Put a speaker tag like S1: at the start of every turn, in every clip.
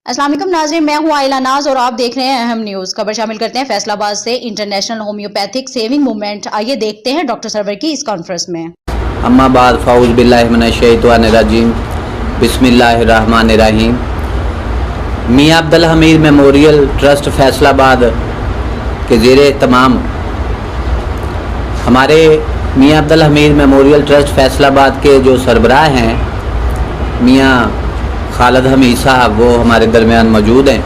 S1: अस्सलाम वालेकुम नाज़रीन, मैं हूं आइला नाज और आप देख रहे हैं अहम न्यूज। खबर शामिल करते हैं फैसलाबाद से इंटरनेशनल होम्योपैथिक सेविंग मूवमेंट। आइए देखते हैं डॉक्टर सरवर की इस कॉन्फ्रेंस में।
S2: अम्मा बाद फ़ाउज़ बिल्लाहि मिनश्शैतानिर्रजीम बिस्मिल्लाहिर्रहमानिर्रहीम। मियां अब्दुल हमीद मेमोरियल ट्रस्ट फैसलाबाद के ज़ेरे तमाम हमारे मियां अब्दुल हमीद मेमोरियल ट्रस्ट फैसलाबाद के जो सरबराह हैं मियां खालिद हमीद साहब, वो हमारे दरमियान मौजूद हैं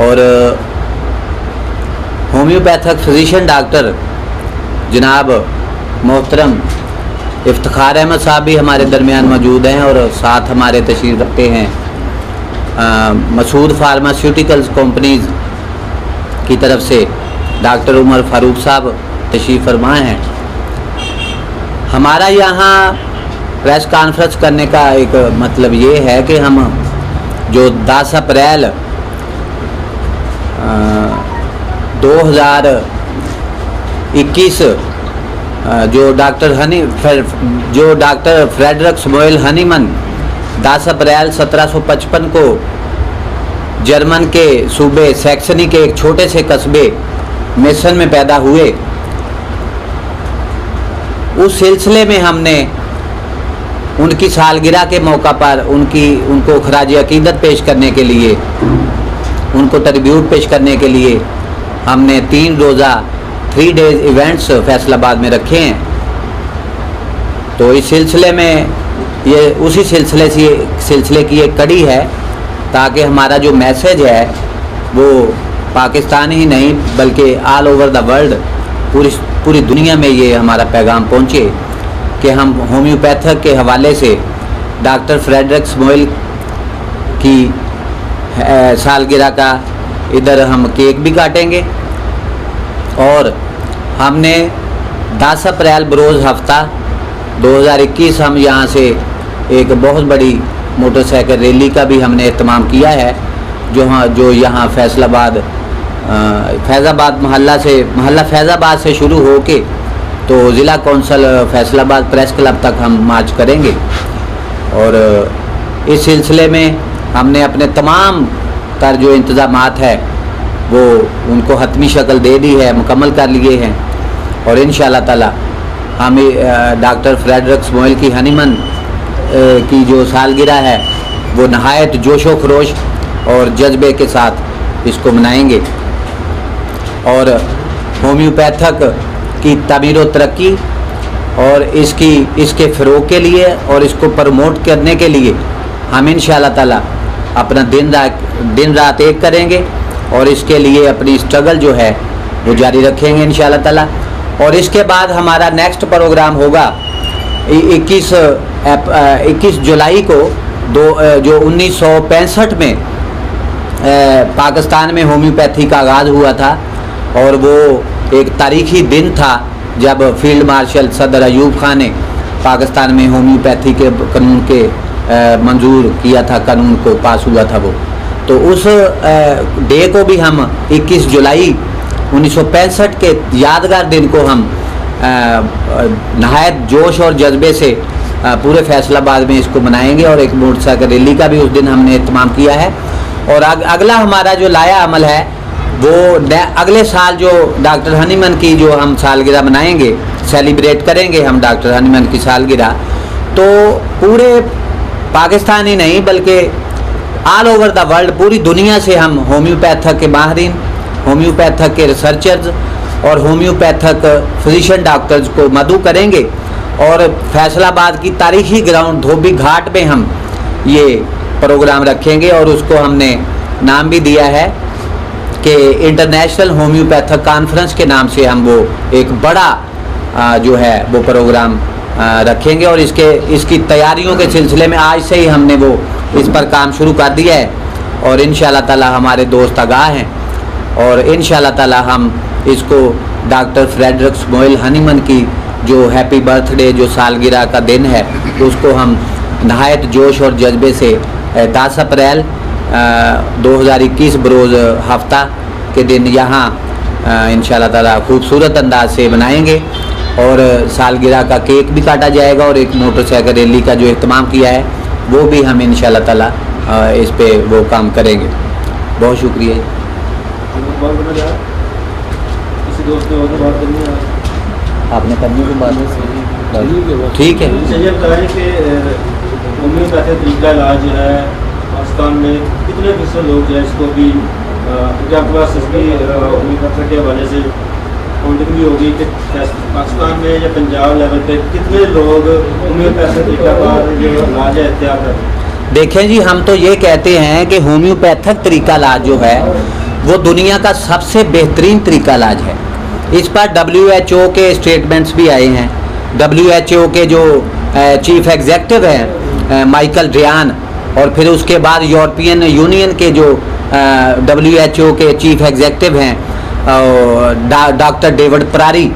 S2: और होम्योपैथिक फिजिशियन डॉक्टर जनाब मोहतरम इफ्तिखार अहमद साहब भी हमारे दरमियान मौजूद हैं और साथ हमारे तशरीफ़ रखते हैं मसूद फार्मास्यूटिकल्स कंपनीज़ की तरफ से डॉक्टर उमर फ़ारूक साहब तशरीफ़ फरमा हैं। हमारा यहाँ प्रेस कॉन्फ्रेंस करने का एक मतलब ये है कि हम जो 10 अप्रैल 2021 जो डॉक्टर फ्रेडरिक समुएल हनीमन 10 अप्रैल 1755 को जर्मन के सूबे सैक्सनी के एक छोटे से कस्बे मेसन में पैदा हुए, उस सिलसिले में हमने उनकी सालगिरह के मौका पर उनको खराज अकीदत पेश करने के लिए, उनको ट्रिब्यूट पेश करने के लिए हमने 3 रोज़ा 3 डेज इवेंट्स फैसलाबाद में रखे हैं। तो इस सिलसिले में ये उसी सिलसिले की एक कड़ी है ताकि हमारा जो मैसेज है वो पाकिस्तान ही नहीं बल्कि ऑल ओवर द वर्ल्ड, पूरी दुनिया में ये हमारा पैगाम पहुँचे कि हम होम्योपैथिक के हवाले से डॉक्टर फ्रेडरिक समुएल की सालगिरह का इधर हम केक भी काटेंगे और हमने 10 अप्रैल बरोज़ हफ्ता 2021 हम यहाँ से एक बहुत बड़ी मोटरसाइकिल रैली का भी हमने एहतमाम किया है जो यहाँ फैज़ाबाद मोहल्ला फैज़ाबाद से शुरू हो के तो ज़िला कौंसल फैसलाबाद प्रेस क्लब तक हम मार्च करेंगे। और इस सिलसिले में हमने अपने तमाम तर जो इंतज़ामात है वो उनको हतमी शक्ल दे दी है, मुकम्मल कर लिए हैं और इंशाअल्लाह ताला हम डॉक्टर फ्रेडरिक समुएल की हनीमन की जो सालगिरह है वो नहायत जोशो खरोश और जज्बे के साथ इसको मनाएंगे और होम्योपैथिक की तामीर व तरक्की और इसके फ़रोग़ के लिए और इसको प्रमोट करने के लिए हम इंशाअल्लाह ताला अपना दिन रात एक करेंगे और इसके लिए अपनी स्ट्रगल जो है वो जारी रखेंगे इंशाअल्लाह ताला। और इसके बाद हमारा नेक्स्ट प्रोग्राम होगा 21 जुलाई को जो 1965 में पाकिस्तान में होम्योपैथी का आगाज़ हुआ था और वो एक तारीख़ी दिन था जब फील्ड मार्शल सदर अयूब खान ने पाकिस्तान में होम्योपैथी के कानून के मंजूर किया था, कानून को पास हुआ था वो। तो उस डे को भी हम 21 जुलाई 1965 के यादगार दिन को हम नहायत जोश और जज्बे से पूरे फैसलाबाद में इसको मनाएंगे और एक मोटरसाइकिल रैली का भी उस दिन हमने एहतमाम किया है। और अगला हमारा जो लाया अमल है वो अगले साल जो डॉक्टर हनीमन की जो हम सालगिरह मनाएंगे, सेलिब्रेट करेंगे हम डॉक्टर हनीमन की सालगिरह, तो पूरे पाकिस्तान ही नहीं बल्कि ऑल ओवर द वर्ल्ड, पूरी दुनिया से हम होम्योपैथिक के माहिरीन, होम्योपैथिक के रिसर्चर्स और होम्योपैथिक फिजिशियन डॉक्टर्स को मदऊ करेंगे और फैसलाबाद की तारीखी ग्राउंड धोबी घाट में हम ये प्रोग्राम रखेंगे और उसको हमने नाम भी दिया है कि इंटरनेशनल होम्योपैथिक कॉन्फ्रेंस के नाम से हम वो एक बड़ा जो है वो प्रोग्राम रखेंगे और इसकी तैयारियों के सिलसिले में आज से ही हमने वो इस पर काम शुरू कर दिया है और इंशाअल्लाह ताला हमारे दोस्त आगाह हैं और इंशाअल्लाह ताला हम इसको डॉक्टर फ्रेडरिक समुएल हनीमन की जो हैप्पी बर्थडे जो सालगिरह का दिन है उसको हम नहायत जोश और जज्बे से 10 अप्रैल 2021 बरोज़ हफ्ता के दिन यहाँ इंशाअल्लाह ताला खूबसूरत अंदाज से मनाएंगे और सालगिरह का केक भी काटा जाएगा और एक मोटरसाइकिल रैली का जो इत्माम किया है वो भी हम इंशाअल्लाह ताला इस पे वो काम करेंगे। बहुत शुक्रिया।
S3: किसी दोस्त ने और बात करनी है?
S2: आपने करनी की बात ठीक है।
S3: ये बताएं कि होम्योपैथी तरीका इलाज जो है पाकिस्तान में कितने फीसद लोग जो है इसको भी क्योंकि आपके पास इसकी होम्योपैथी के हवाले से काउंटिंग भी होगी कि पाकिस्तान में या पंजाब लेवल पे कितने लोग होम्योपैथी तरीका का जो इलाज है इख्तियार कर रहे हैं?
S2: देखें जी, हम तो ये कहते हैं कि होम्योपैथिक तरीका इलाज जो है वो दुनिया का सबसे बेहतरीन तरीका इलाज है। इस पर WHO के स्टेटमेंट्स भी आए हैं। WHO के जो चीफ एग्जेक्टिव हैं माइकल रियान, और फिर उसके बाद यूरोपियन यूनियन के जो WHO के चीफ एग्जेक्टिव हैं डॉक्टर डेविड परारी,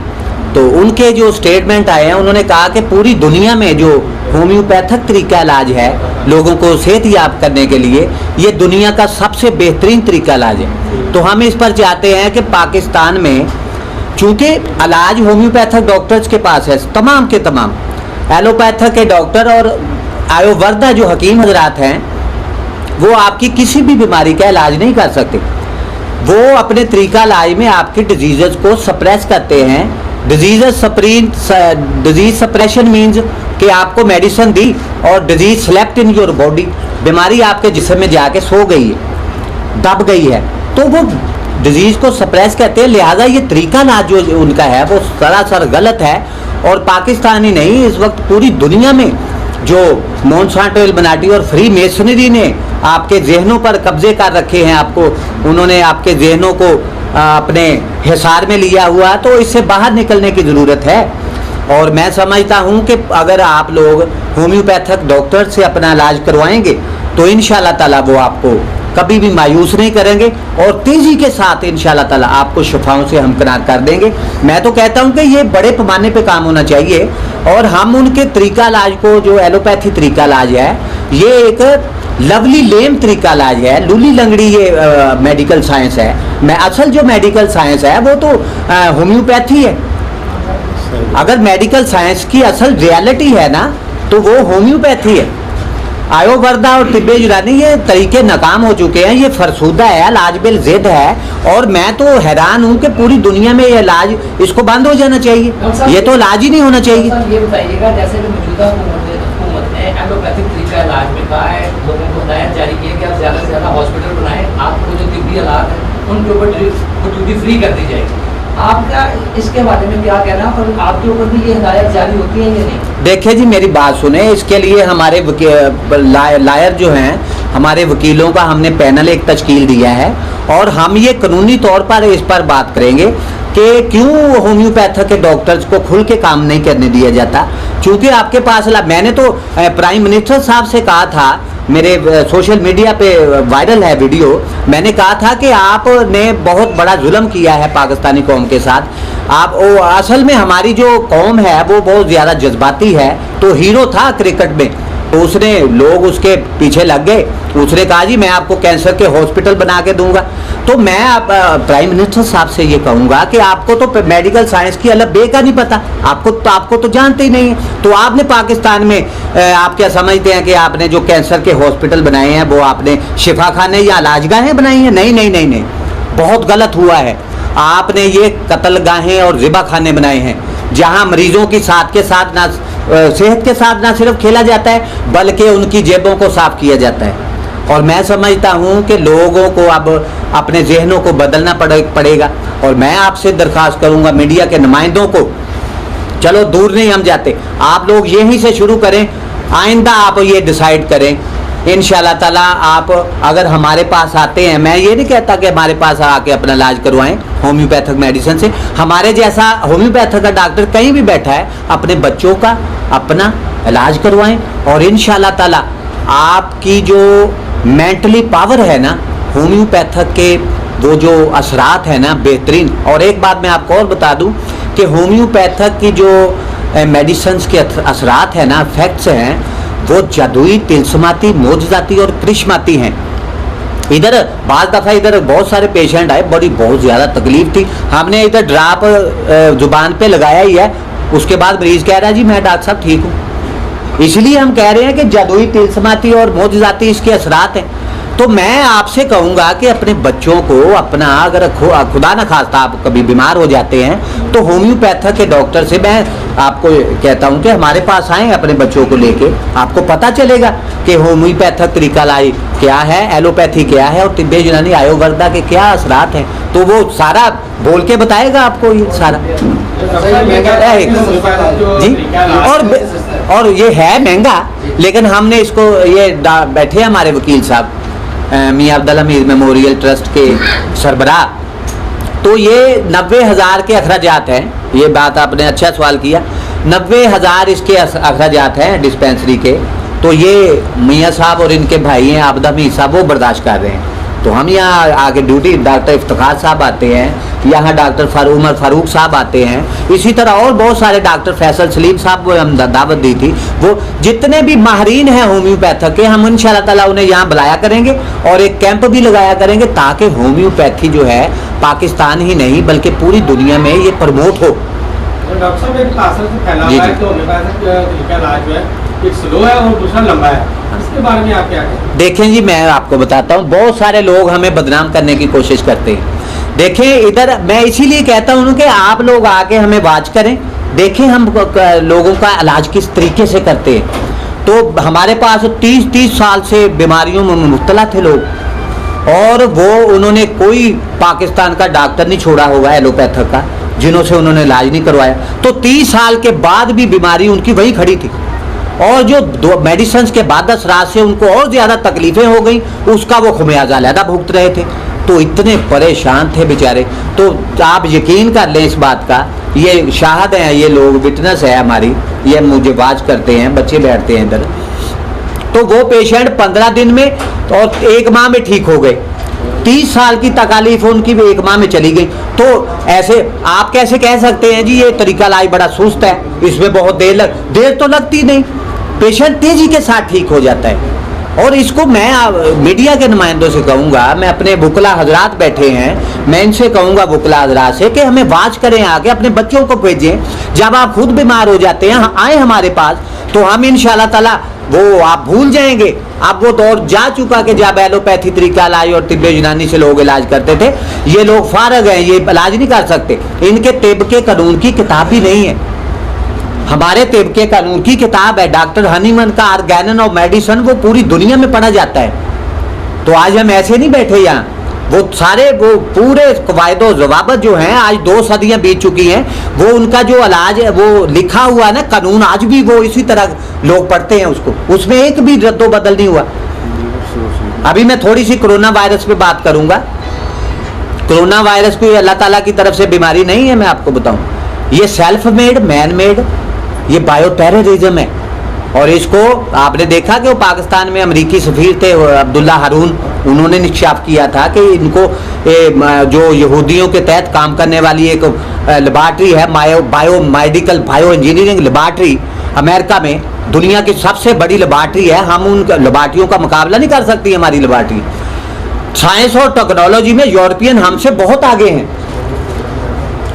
S2: तो उनके जो स्टेटमेंट आए हैं उन्होंने कहा कि पूरी दुनिया में जो होम्योपैथिक तरीका इलाज है लोगों को सेहतयाब करने के लिए, ये दुनिया का सबसे बेहतरीन तरीका इलाज है। तो हम इस पर चाहते हैं कि पाकिस्तान में चूँकि इलाज होम्योपैथिक डॉक्टर्स के पास है, तमाम के तमाम एलोपैथिक के डॉक्टर और आयुर्वेदा जो हकीम हजरात हैं वो आपकी किसी भी बीमारी का इलाज नहीं कर सकते। वो अपने तरीका इलाज में आपकी डिजीज़ को सप्रेस करते हैं। डिजीज सप्रेशन मीन्स कि आपको मेडिसिन दी और disease slept in your body, बीमारी आपके जिस्म में जाके सो गई है, दब गई है, तो वो डिजीज़ को सप्रेस करते हैं। लिहाजा ये तरीका इलाज जो उनका है वो सरासर गलत है। और पाकिस्तान ही नहीं, इस वक्त पूरी दुनिया में जो मोनसांटो इल्यूमिनाटी और फ्री मेसनरी ने आपके जहनों पर कब्जे कर रखे हैं, उन्होंने आपके जहनों को अपने हिसार में लिया हुआ, तो इससे बाहर निकलने की ज़रूरत है। और मैं समझता हूँ कि अगर आप लोग होम्योपैथिक डॉक्टर से अपना इलाज करवाएंगे तो इंशाल्लाह ताला वो आपको कभी भी मायूस नहीं करेंगे और तेज़ी के साथ इंशाल्लाह ताला आपको शिफाओं से हमकिनार कर देंगे। मैं तो कहता हूँ कि ये बड़े पैमाने पे काम होना चाहिए और हम उनके तरीका इलाज को, जो एलोपैथी तरीका इलाज है, ये एक लवली लेम तरीका इलाज है, लूली लंगड़ी ये मेडिकल साइंस है। मैं असल जो मेडिकल साइंस है वो तो होम्योपैथी है। अगर मेडिकल साइंस की असल रियलिटी है ना तो वो होम्योपैथी है। आयुर्वेदा और तिब्बे यूनानी ये तरीके नाकाम हो चुके हैं, ये फरसूदा है, इलाज बिल जिद है। और मैं तो हैरान हूँ कि पूरी दुनिया में ये इलाज, इसको बंद हो जाना चाहिए, ये तो इलाज ही नहीं होना चाहिए।
S4: ये बताइएगा, जैसे कि मौजूदा हुकूमत ने एलोपैथिक तरीका इलाज में कहा है, लोगों को हिदायत जारी की है कि आप ज़्यादा से ज़्यादा हॉस्पिटल बनाएं, आपको जो तिब्बी हालात हैं उनके ऊपर ड्यूटी फ्री कर दी जाएगी। आपका इसके बारे में क्या कहना है और आपके ऊपर भी ये हिदायत जारी होती है या नहीं?
S2: देखिए जी, मेरी बात सुने। इसके लिए हमारे लायर जो हैं, हमारे वकीलों का हमने पैनल एक तश्कील दिया है और हम ये कानूनी तौर पर इस पर बात करेंगे कि क्यों होम्योपैथिक के डॉक्टर्स को खुल के काम नहीं करने दिया जाता। क्योंकि आपके पास मैंने तो प्राइम मिनिस्टर साहब से कहा था, मेरे सोशल मीडिया पे वायरल है वीडियो, मैंने कहा था कि आपने बहुत बड़ा जुल्म किया है पाकिस्तानी कौम के साथ। आप असल में हमारी जो कौम है वो बहुत ज़्यादा जज्बाती है। तो हीरो था क्रिकेट में, तो उसने लोग उसके पीछे लग गए, उसने कहा जी मैं आपको कैंसर के हॉस्पिटल बना के दूंगा। तो मैं प्राइम मिनिस्टर साहब से ये कहूँगा कि आपको तो मेडिकल साइंस की अलग बे का नहीं पता, आपको तो जानते ही नहीं है। तो आपने पाकिस्तान में आप क्या समझते हैं कि आपने जो कैंसर के हॉस्पिटल बनाए हैं वो आपने शिफा खाने या इलाजगाहें बनाई हैं? नहीं नहीं नहीं नहीं, बहुत गलत हुआ है। आपने ये कत्लगाहें और ज़िबा खाने बनाए हैं जहाँ मरीजों की साथ के साथ ना सेहत के साथ ना सिर्फ खेला जाता है बल्कि उनकी जेबों को साफ किया जाता है। और मैं समझता हूँ कि लोगों को अब अपने जहनों को बदलना पड़ेगा। और मैं आपसे दरख्वास्त करूँगा मीडिया के नुमाइंदों को, चलो दूर नहीं हम जाते, आप लोग यहीं से शुरू करें, आइंदा आप ये डिसाइड करें इंशाल्लाह ताला। आप अगर हमारे पास आते हैं, मैं ये नहीं कहता कि हमारे पास आके अपना इलाज करवाएं होम्योपैथिक मेडिसिन से, हमारे जैसा होम्योपैथिक का डॉक्टर कहीं भी बैठा है, अपने बच्चों का अपना इलाज करवाएं और इंशाल्लाह ताला आपकी जो मेंटली पावर है ना, होम्योपैथिक के वो जो असरात है ना बेहतरीन। और एक बात मैं आपको और बता दूं कि होम्योपैथिक की जो मेडिसिन के असरात है ना, इफेक्ट्स हैं, वो जादुई, तिलस्माती, मोजजाती और करिश्माती हैं। इधर बाज़ दफ़ा इधर बहुत सारे पेशेंट आए, बहुत ज़्यादा तकलीफ थी, हमने इधर ड्राप जुबान पे लगाया ही है, उसके बाद मरीज़ कह रहा है जी मैं डॉक्टर साहब ठीक हूँ। इसलिए हम कह रहे हैं कि जादुई तिलस्माती और मोजजाती इसके असरात हैं। तो मैं आपसे कहूँगा कि अपने बच्चों को अपना, अगर खुदा न खास्ता आप कभी बीमार हो जाते हैं तो होम्योपैथिक के डॉक्टर से मैं आपको कहता हूँ कि हमारे पास आएँ अपने बच्चों को लेके, आपको पता चलेगा कि होम्योपैथिक तरीका इलाज क्या है, एलोपैथी क्या है और तिब्बे यूनानी आयुर्वेदा के क्या असरात हैं। तो वो सारा बोल के बताएगा आपको ये सारा जी। और ये है महंगा, लेकिन हमने इसको, ये बैठे हमारे वकील साहब मियां अब्दुल हमीद मेमोरियल ट्रस्ट के सरबराह, तो ये 90,000 के अखराजात हैं। ये बात आपने अच्छा सवाल किया, 90,000 इसके अखराजात हैं डिस्पेंसरी के। तो ये मियां साहब और इनके भाई हैं अब्दुल हमीद साहब, वो बर्दाश्त कर रहे हैं। तो हम यहाँ आगे ड्यूटी, डॉक्टर इफ्तिखार साहब आते हैं, यहाँ डॉक्टर उमर फारूक साहब आते हैं, इसी तरह और बहुत सारे डॉक्टर फैसल सलीम साहब को हम दावत दी थी। वो जितने भी माहिरीन हैं होम्योपैथिक के, हम इंशाल्लाह ताला उन्हें यहाँ बुलाया करेंगे और एक कैंप भी लगाया करेंगे, ताकि होम्योपैथी जो है पाकिस्तान ही नहीं बल्कि पूरी दुनिया में ये प्रमोट हो।
S3: डॉक्टर साहब, एक तासर से फैला हुआ है तो होम्योपैथिक तरीका इलाज जो है एक स्लो है और दूसरा लंबा है, इसके बारे में आप क्या कहें?
S2: देखें जी, मैं आपको बताता हूँ, बहुत सारे लोग हमें बदनाम करने की कोशिश करते हैं। देखें इधर, मैं इसीलिए कहता हूँ कि आप लोग आके हमें वाच करें, देखें हम लोगों का इलाज किस तरीके से करते हैं। तो हमारे पास 30 साल से बीमारियों में मुब्तला थे लोग, और वो उन्होंने कोई पाकिस्तान का डॉक्टर नहीं छोड़ा होगा एलोपैथिक का जिन्हों से उन्होंने इलाज नहीं करवाया। तो 30 साल के बाद भी बीमारी उनकी वही खड़ी थी, और जो मेडिसिन के बाद असरात से उनको और ज़्यादा तकलीफ़ें हो गई, उसका वो खुमियाजा अलहदा भुगत रहे थे। तो इतने परेशान थे बेचारे। तो आप यकीन कर लें इस बात का, ये शाहद हैं, ये लोग विटनेस है हमारी, ये मुझे वाच करते हैं, बच्चे बैठते हैं इधर। तो वो पेशेंट 15 दिन में और 1 माह में ठीक हो गए। 30 साल की तकालीफ उनकी भी 1 माह में चली गई। तो ऐसे आप कैसे कह सकते हैं जी ये तरीका इलाज बड़ा सुस्त है, इसमें बहुत देर तो लगती नहीं, पेशेंट तेजी के साथ ठीक हो जाता है। और इसको मैं मीडिया के नुमाइंदों से कहूँगा, मैं अपने वुकला हजरात बैठे हैं, मैं इनसे कहूँगा वुकला हजरात से कि हमें वाच करें, आगे अपने बच्चों को भेजें। जब आप खुद बीमार हो जाते हैं आए हमारे पास, तो हम इंशाल्लाह ताला वो आप भूल जाएंगे। अब वो दौर जा चुका कि जब एलोपैथी तरीका इलाज और तिब्बे यूनानी से लोग इलाज करते थे। ये लोग फारग हैं, ये इलाज नहीं कर सकते, इनके तिब्ब के कानून की किताब भी नहीं है। हमारे तिब्ब के कानून की किताब है, डॉक्टर हनीमन का ऑर्गेनन ऑफ मेडिसिन, वो पूरी दुनिया में पढ़ा जाता है। तो आज हम ऐसे नहीं बैठे यहाँ, वो सारे वो पूरे कवायदो जवाबत जो हैं, आज 2 सदियाँ बीत चुकी हैं, वो उनका जो इलाज है वो लिखा हुआ है ना कानून, आज भी वो इसी तरह लोग पढ़ते हैं उसको, उसमें एक भी रद्दो बदल नहीं हुआ। अभी मैं थोड़ी सी कोरोना वायरस पे बात करूंगा। कोरोना वायरस कोई अल्लाह ताला की तरफ से बीमारी नहीं है, मैं आपको बताऊं, ये सेल्फ मेड, मैन मेड, ये बायो टेररिज्म है। और इसको आपने देखा कि वो पाकिस्तान में अमेरिकी सफीर थे अब्दुल्ला हारून, उन्होंने निक्षाफ किया था कि इनको जो यहूदियों के तहत काम करने वाली एक लेबॉर्ट्री है, bio medical bio engineering laboratory America में, दुनिया की सबसे बड़ी लेबॉर्ट्री है। हम उन लेबॉर्ट्रियों का मुकाबला नहीं कर सकती हमारी लेबॉर्ट्री। साइंस और टेक्नोलॉजी में यूरोपियन हमसे बहुत आगे हैं।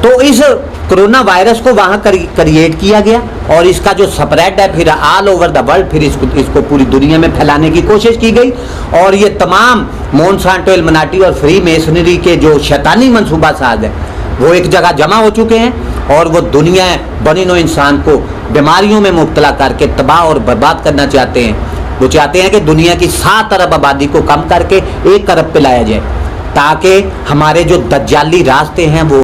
S2: तो इस कोरोना वायरस को वहाँ क्रिएट किया गया, और इसका जो स्प्रेड है फिर ऑल ओवर द वर्ल्ड, फिर इसको पूरी दुनिया में फैलाने की कोशिश की गई। और ये तमाम मोनसांटो, इल्यूमिनाटी और फ्री मेसनरी के जो शैतानी मंसूबा साज है, वो एक जगह जमा हो चुके हैं, और वो दुनिया बनी नो इंसान को बीमारियों में मुब्तला करके तबाह और बर्बाद करना चाहते हैं। वो चाहते हैं कि दुनिया की 7 अरब आबादी को कम करके 1 अरब पे लाया जाए, ताकि हमारे जो दज्जाली रास्ते हैं वो